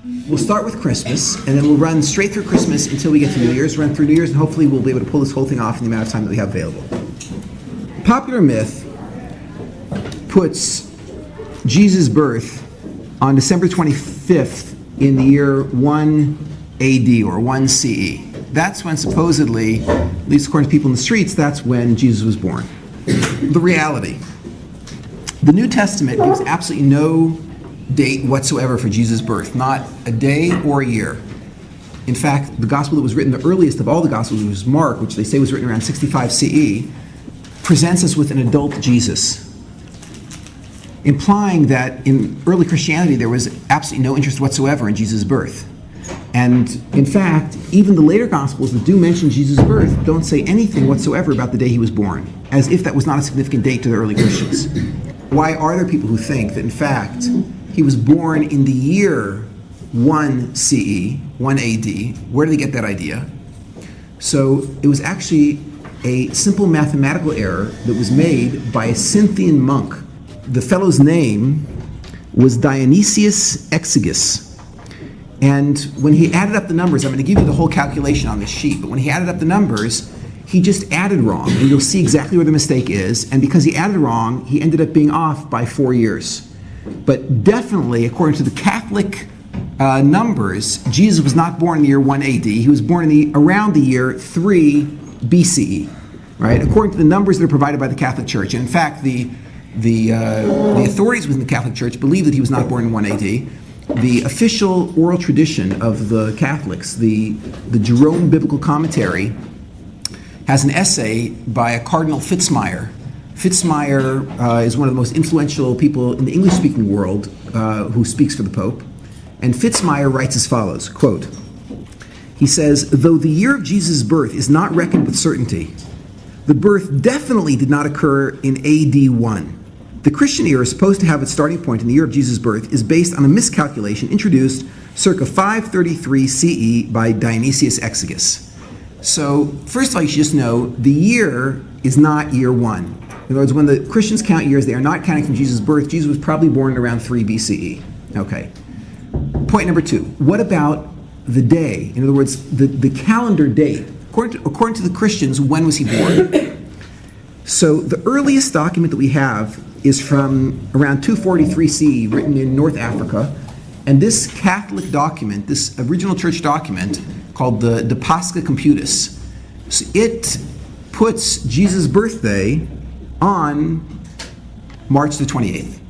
We'll start with Christmas, and then we'll run straight through Christmas until we get to New Year's, run through New Year's, and hopefully we'll be able to pull this whole thing off in the amount of time that we have available. Popular myth puts Jesus' birth on December 25th in the year 1 AD or 1 CE. That's when supposedly, at least according to people in the streets, that's when Jesus was born. The reality. The New Testament gives absolutely no date whatsoever for Jesus' birth, not a day or a year. In fact, the gospel that was written, the earliest of all the gospels, which was Mark, which they say was written around 65 CE, presents us with an adult Jesus, implying that in early Christianity there was absolutely no interest whatsoever in Jesus' birth. And in fact, even the later Gospels that do mention Jesus' birth don't say anything whatsoever about the day he was born, as if that was not a significant date to the early Christians. Why are there people who think that in fact he was born in the year 1 CE, 1 AD? Where did they get that idea? So it was actually a simple mathematical error that was made by a Scythian monk. The fellow's name was Dionysius Exiguus. And when he added up the numbers, I'm going to give you the whole calculation on this sheet, but when he added up the numbers, he just added wrong, and you'll see exactly where the mistake is. And because he added wrong, he ended up being off by 4 years. But definitely, according to the Catholic numbers, Jesus was not born in the year 1 AD. He was born in around the year 3 BCE, right? According to the numbers that are provided by the Catholic Church. And in fact, the authorities within the Catholic Church believe that he was not born in 1 AD. The official oral tradition of the Catholics, the Jerome Biblical Commentary, has an essay by a Cardinal Fitzmyer. Fitzmyer is one of the most influential people in the English-speaking world who speaks for the Pope. And Fitzmyer writes as follows, quote, he says, "Though the year of Jesus' birth is not reckoned with certainty, the birth definitely did not occur in AD 1. The Christian era, supposed to have its starting point in the year of Jesus' birth, is based on a miscalculation introduced circa 533 CE by Dionysius Exiguus." So, first of all, you should just know the year is not year 1. In other words, when the Christians count years, they are not counting from Jesus' birth. Jesus was probably born around 3 BCE. Okay. Point number 2. What about the day? In other words, the calendar date. According to the Christians, when was he born? So the earliest document that we have is from around 243 CE, written in North Africa. And this Catholic document, this original church document, called the De Pascha Computus, so it puts Jesus' birthday on March the 28th.